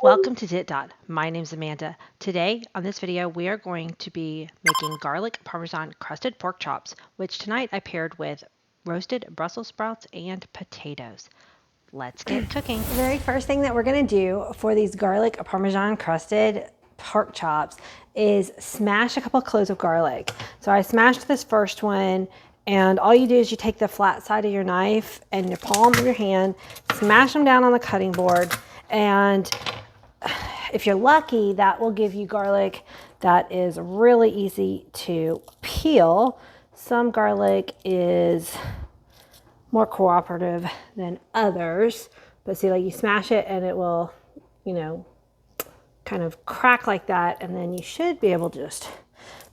Welcome to DittDott. My name's Amanda. Today on this video we are going to be making garlic Parmesan crusted pork chops, which tonight I paired with roasted Brussels sprouts and potatoes. Let's get cooking. The very first thing that we're gonna do for these garlic Parmesan crusted pork chops is smash a couple cloves of garlic. So I smashed this first one, and all you do is you take the flat side of your knife and your palm of your hand, smash them down on the cutting board, and if you're lucky, that will give you garlic that is really easy to peel. Some garlic is more cooperative than others, but see, like, you smash it and it will, you know, kind of crack like that, and then you should be able to just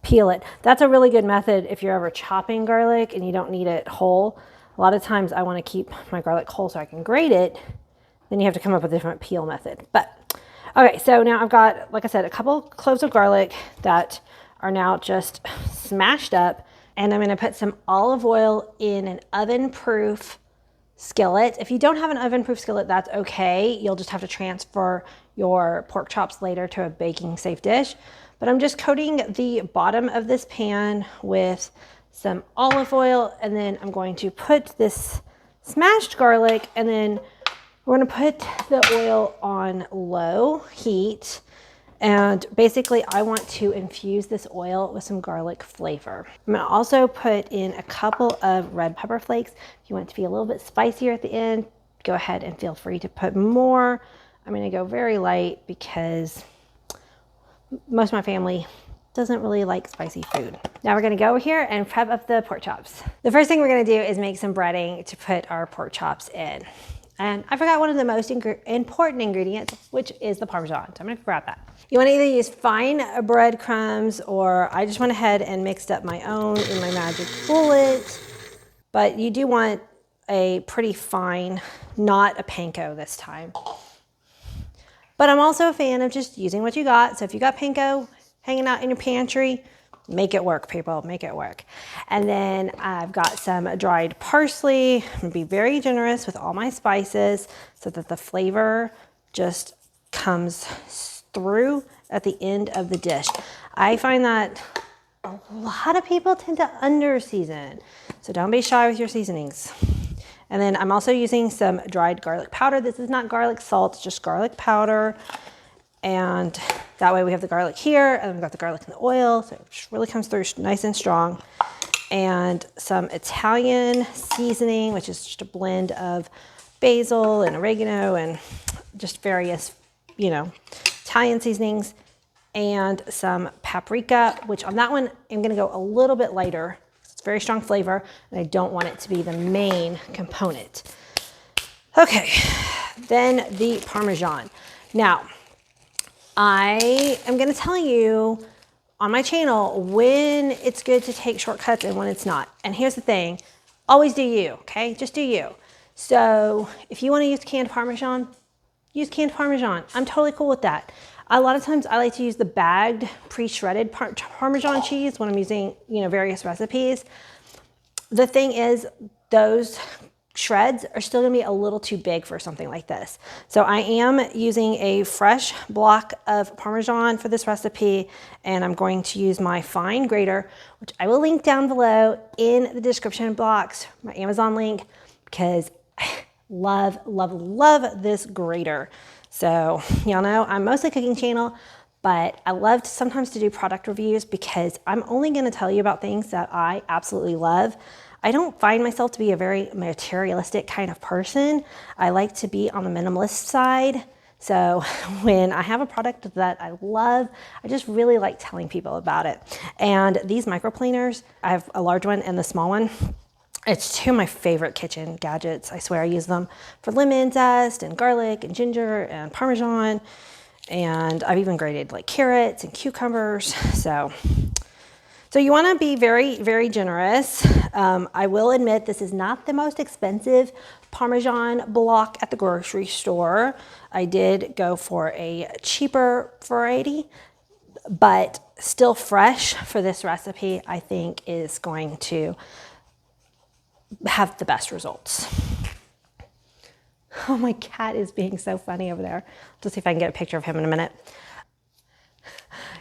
peel it. That's a really good method if you're ever chopping garlic and you don't need it whole. A lot of times I want to keep my garlic whole so I can grate it. Then you have to come up with a different peel method. But okay, so now I've got, like I said, a couple cloves of garlic that are now just smashed up, and I'm gonna put some olive oil in an oven-proof skillet. If you don't have an oven-proof skillet, that's okay. You'll just have to transfer your pork chops later to a baking safe dish. But I'm just coating the bottom of this pan with some olive oil, and then I'm going to put this smashed garlic, and then we're gonna put the oil on low heat. And basically I want to infuse this oil with some garlic flavor. I'm gonna also put in a couple of red pepper flakes. If you want it to be a little bit spicier at the end, go ahead and feel free to put more. I'm gonna go very light because most of my family doesn't really like spicy food. Now we're gonna go over here and prep up the pork chops. The first thing we're gonna do is make some breading to put our pork chops in. And I forgot one of the most important ingredients, which is the Parmesan. So I'm gonna grab that. You wanna either use fine breadcrumbs, or I just went ahead and mixed up my own in my magic bullet. But you do want a pretty fine, not a panko this time. But I'm also a fan of just using what you got. So if you got panko hanging out in your pantry, make it work, people, make it work. And then I've got some dried parsley. I'm gonna be very generous with all my spices so that the flavor just comes through at the end of the dish. I find that a lot of people tend to under season, so don't be shy with your seasonings. And then I'm also using some dried garlic powder. This is not garlic salt, it's just garlic powder. And that way we have the garlic here, and we've got the garlic in the oil, so it just really comes through nice and strong. And some Italian seasoning, which is just a blend of basil and oregano and just various, you know, Italian seasonings. And some paprika, which on that one, I'm gonna go a little bit lighter. It's very strong flavor, and I don't want it to be the main component. Okay, then the Parmesan. Now, I am gonna tell you on my channel when it's good to take shortcuts and when it's not. And here's the thing, always do you, okay? Just do you. So if you wanna use canned Parmesan, use canned Parmesan. I'm totally cool with that. A lot of times I like to use the bagged, pre-shredded Parmesan cheese when I'm using, you know, various recipes. The thing is, those shreds are still gonna be a little too big for something like this. So I am using a fresh block of Parmesan for this recipe, and I'm going to use my fine grater, which I will link down below in the description box, my Amazon link, because I love, love, love this grater. So y'all know I'm mostly cooking channel, but I love sometimes to do product reviews because I'm only gonna tell you about things that I absolutely love. I don't find myself to be a very materialistic kind of person. I like to be on the minimalist side. So when I have a product that I love, I just really like telling people about it. And these microplaners, I have a large one and the small one. It's two of my favorite kitchen gadgets. I swear I use them for lemon zest and garlic and ginger and Parmesan. And I've even grated like carrots and cucumbers. So you wanna be very, very generous. I will admit this is not the most expensive Parmesan block at the grocery store. I did go for a cheaper variety, but still fresh for this recipe, I think is going to have the best results. Oh, my cat is being so funny over there. Let's see if I can get a picture of him in a minute.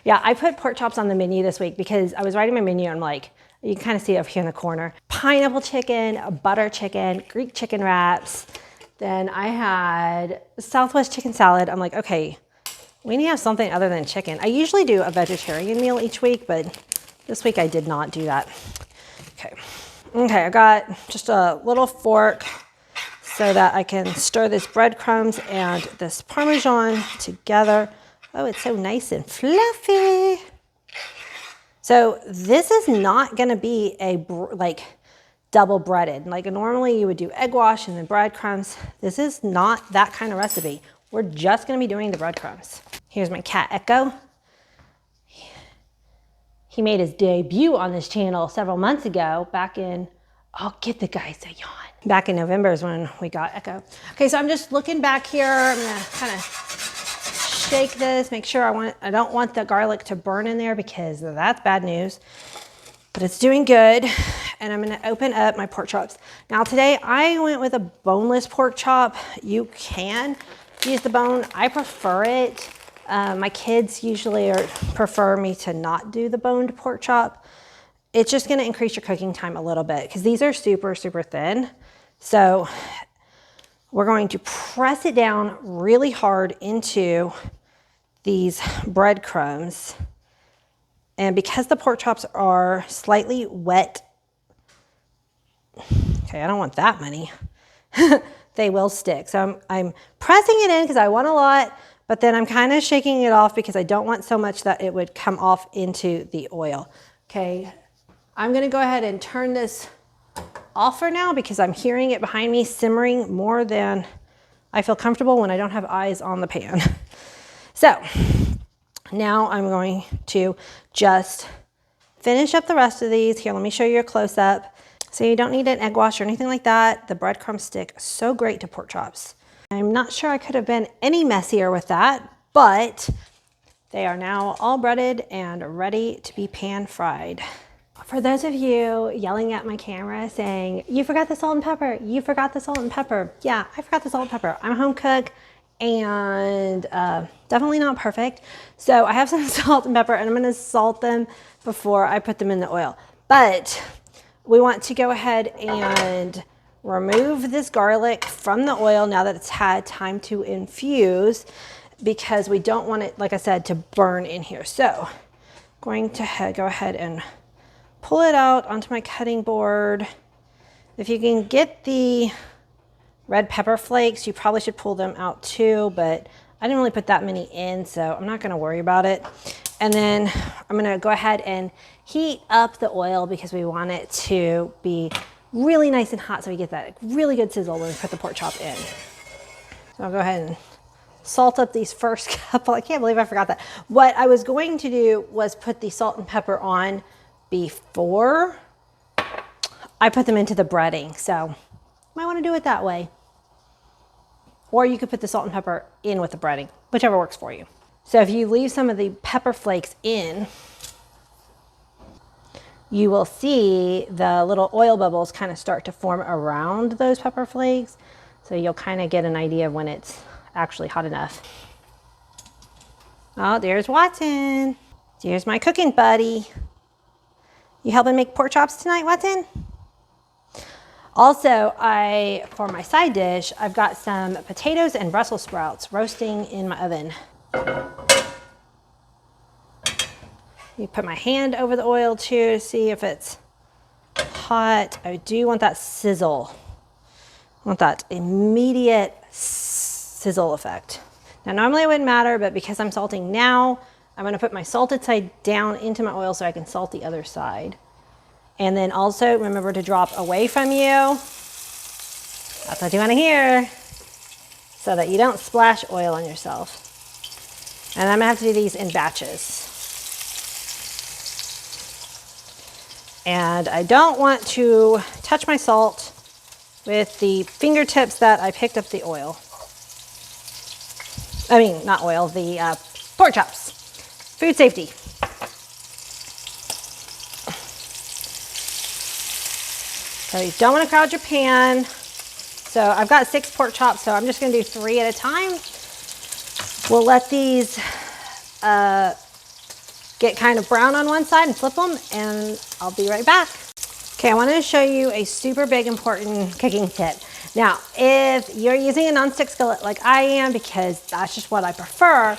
Yeah, I put pork chops on the menu this week because I was writing my menu and I'm like, you can kind of see it over here in the corner. Pineapple chicken, butter chicken, Greek chicken wraps. Then I had Southwest chicken salad. I'm like, okay, we need to have something other than chicken. I usually do a vegetarian meal each week, but this week I did not do that. Okay, I got just a little fork so that I can stir this breadcrumbs and this Parmesan together. Oh, it's so nice and fluffy. So this is not gonna be a double breaded. Like normally you would do egg wash and then breadcrumbs. This is not that kind of recipe. We're just gonna be doing the breadcrumbs. Here's my cat Echo. He made his debut on this channel several months ago, back in, I'll get the guys a yawn. Back in November is when we got Echo. Okay, so I'm just looking back here. I'm gonna kind of shake this, make sure I don't want the garlic to burn in there because that's bad news, but it's doing good. And I'm gonna open up my pork chops. Now today I went with a boneless pork chop. You can use the bone, I prefer it. My kids usually prefer me to not do the boned pork chop. It's just gonna increase your cooking time a little bit because these are super, super thin. So we're going to press it down really hard into these breadcrumbs. And because the pork chops are slightly wet, okay, I don't want that many, they will stick. So I'm pressing it in because I want a lot, but then I'm kind of shaking it off because I don't want so much that it would come off into the oil. Okay, I'm gonna go ahead and turn this off for now because I'm hearing it behind me simmering more than I feel comfortable when I don't have eyes on the pan. So now I'm going to just finish up the rest of these. Here, let me show you a close up. So you don't need an egg wash or anything like that. The breadcrumbs stick so great to pork chops. I'm not sure I could have been any messier with that, but they are now all breaded and ready to be pan fried. For those of you yelling at my camera saying, you forgot the salt and pepper, you forgot the salt and pepper. Yeah, I forgot the salt and pepper. I'm a home cook and definitely not perfect. So I have some salt and pepper and I'm gonna salt them before I put them in the oil. But we want to go ahead and remove this garlic from the oil now that it's had time to infuse because we don't want it, like I said, to burn in here. So I'm going to go ahead and pull it out onto my cutting board. If you can get the red pepper flakes, you probably should pull them out too, but I didn't really put that many in, so I'm not gonna worry about it. And then I'm gonna go ahead and heat up the oil because we want it to be really nice and hot so we get that really good sizzle when we put the pork chop in. So I'll go ahead and salt up these first couple. I can't believe I forgot that. What I was going to do was put the salt and pepper on before I put them into the breading. So you might want to do it that way. Or you could put the salt and pepper in with the breading, whichever works for you. So if you leave some of the pepper flakes in, you will see the little oil bubbles kind of start to form around those pepper flakes. So you'll kind of get an idea of when it's actually hot enough. Oh, there's Watson. Here's my cooking buddy. You helping make pork chops tonight, Watson? Also, for my side dish, I've got some potatoes and Brussels sprouts roasting in my oven. You put my hand over the oil too to see if it's hot. I do want that sizzle. I want that immediate sizzle effect. Now, normally it wouldn't matter, but because I'm salting now, I'm gonna put my salted side down into my oil so I can salt the other side. And then also remember to drop away from you. That's what you wanna hear, so that you don't splash oil on yourself. And I'm gonna have to do these in batches. And I don't want to touch my salt with the fingertips that I picked up the oil. I mean, not oil, the pork chops. Food safety. So you don't want to crowd your pan. So I've got 6 pork chops, so I'm just gonna do 3 at a time. We'll let these get kind of brown on one side and flip them, and I'll be right back. Okay, I wanted to show you a super big important cooking tip. Now, if you're using a nonstick skillet like I am, because that's just what I prefer,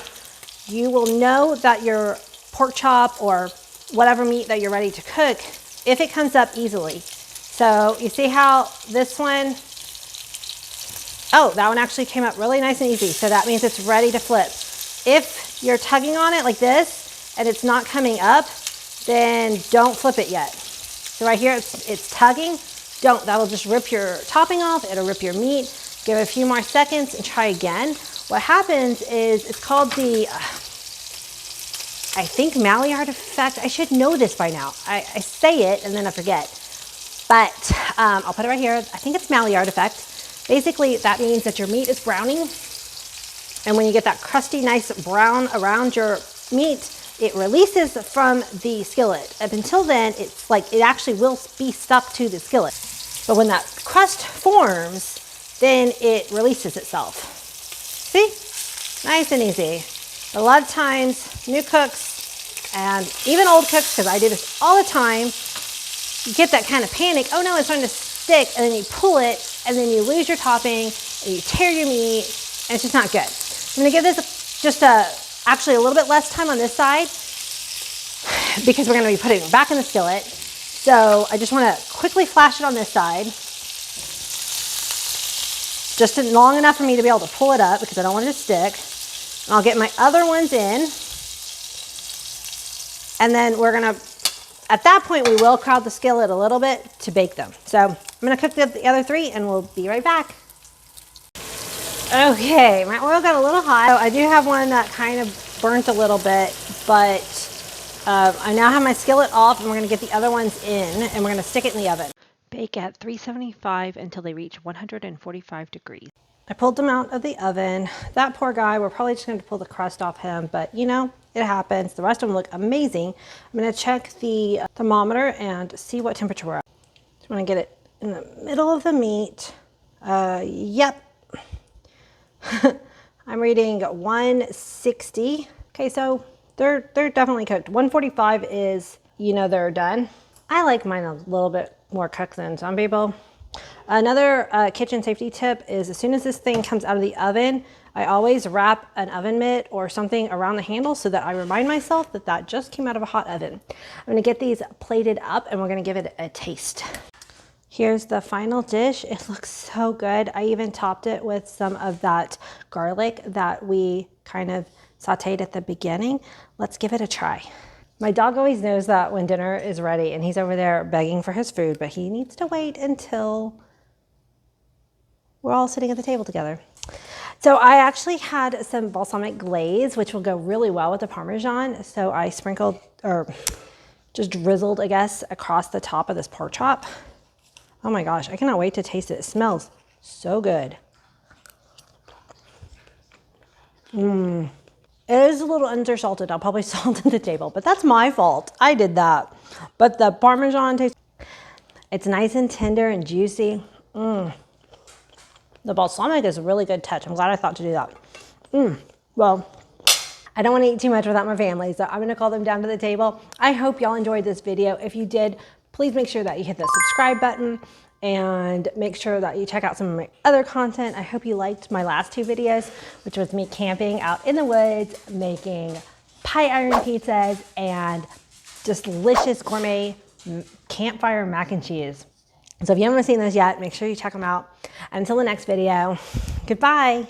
you will know that your pork chop or whatever meat that you're ready to cook, if it comes up easily. So you see how this one, oh, that one actually came up really nice and easy. So that means it's ready to flip. If you're tugging on it like this and it's not coming up, then don't flip it yet. So right here, it's tugging. That'll just rip your topping off. It'll rip your meat. Give it a few more seconds and try again. What happens is, it's called the, I think, Maillard effect. I should know this by now. I say it and then I forget. But I'll put it right here. I think it's Maillard effect. Basically, that means that your meat is browning. And when you get that crusty, nice brown around your meat, it releases from the skillet. Up until then, it's like it actually will be stuck to the skillet. But when that crust forms, then it releases itself. See? Nice and easy. A lot of times, new cooks and even old cooks, because I do this all the time, you get that kind of panic. Oh no, it's starting to stick, and then you pull it, and then you lose your topping, and you tear your meat, and it's just not good. I'm gonna give this just actually a little bit less time on this side, because we're gonna be putting it back in the skillet. So I just wanna quickly flash it on this side, just long enough for me to be able to pull it up, because I don't want it to stick. And I'll get my other ones in, and then we're gonna, at that point, we will crowd the skillet a little bit to bake them. So I'm gonna cook the other 3, and we'll be right back. Okay, my oil got a little hot. So I do have one that kind of burnt a little bit, but I now have my skillet off, and we're gonna get the other ones in, and we're gonna stick it in the oven. Bake at 375 until they reach 145 degrees. I pulled them out of the oven. That poor guy, we're probably just gonna pull the crust off him, but you know, it happens. The rest of them look amazing. I'm gonna check the thermometer and see what temperature we're at. Just wanna get it in the middle of the meat. Yep. I'm reading 160. Okay, so they're definitely cooked. 145 is, you know, they're done. I like mine a little bit more cooked than some people. Another kitchen safety tip is, as soon as this thing comes out of the oven, I always wrap an oven mitt or something around the handle so that I remind myself that that just came out of a hot oven. I'm gonna get these plated up, and we're gonna give it a taste. Here's the final dish. It looks so good. I even topped it with some of that garlic that we kind of sauteed at the beginning. Let's give it a try. My dog always knows that when dinner is ready, and he's over there begging for his food, but he needs to wait until we're all sitting at the table together. So I actually had some balsamic glaze, which will go really well with the Parmesan. So I sprinkled, or just drizzled, I guess, across the top of this pork chop. Oh my gosh, I cannot wait to taste it. It smells so good. It is a little undersalted. I'll probably salt at the table, but that's my fault. I did that. But the Parmesan tastes, it's nice and tender and juicy. The balsamic is a really good touch. I'm glad I thought to do that. Well, I don't want to eat too much without my family, so I'm going to call them down to the table. I hope y'all enjoyed this video. If you did, please make sure that you hit the subscribe button and make sure that you check out some of my other content. I hope you liked my last 2 videos, which was me camping out in the woods, making pie iron pizzas and just delicious gourmet campfire mac and cheese. So if you haven't seen those yet, make sure you check them out. Until the next video, goodbye.